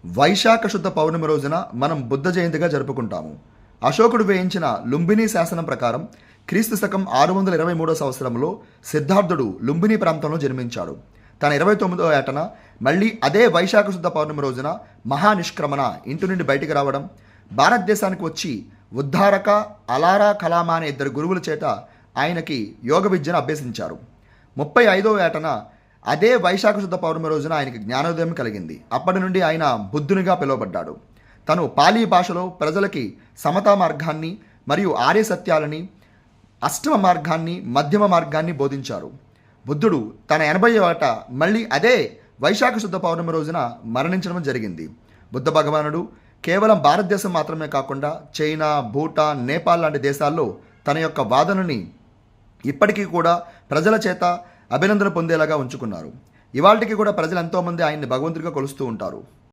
వైశాఖ శుద్ధ పౌర్ణమి రోజున మనం బుద్ధ జయంతిగా జరుపుకుంటాము. అశోకుడు వేయించిన లుంబిని శాసనం ప్రకారం క్రీస్తు శకం 623 సంవత్సరంలో సిద్ధార్థుడు లుంబిని ప్రాంతంలో జన్మించాడు. తన 29వ ఏటన మళ్ళీ అదే వైశాఖ శుద్ధ పౌర్ణమి రోజున మహానిష్క్రమణ ఇంటి నుండి బయటికి రావడం, భారతదేశానికి వచ్చి ఉద్ధారక, అలారా కలామా అనే 2 గురువుల చేత ఆయనకి యోగ విద్యను అభ్యసించారు. 35వ ఏటన అదే వైశాఖ శుద్ధ పౌర్ణమి రోజున ఆయనకి జ్ఞానోదయం కలిగింది. అప్పటి నుండి ఆయన బుద్ధునిగా పిలువబడ్డాడు. తను పాలీ భాషలో ప్రజలకి సమతా మార్గాన్ని మరియు ఆర్య సత్యాలని, అష్టమ మార్గాన్ని, మధ్యమ మార్గాన్ని బోధించారు. బుద్ధుడు తన 80వ ఏట మళ్ళీ అదే వైశాఖ శుద్ధ పౌర్ణమి రోజున మరణించడం జరిగింది. బుద్ధ భగవానుడు కేవలం భారతదేశం మాత్రమే కాకుండా చైనా, భూటాన్, నేపాల్ లాంటి దేశాల్లో తన యొక్క వాదనని ఇప్పటికీ కూడా ప్రజల చేత అభినందన పొందేలాగా ఉంచుకున్నారు. ఇవాళకి కూడా ప్రజలు ఎంతోమంది ఆయన్ని భగవంతుడిగా కొలుస్తూ ఉంటారు.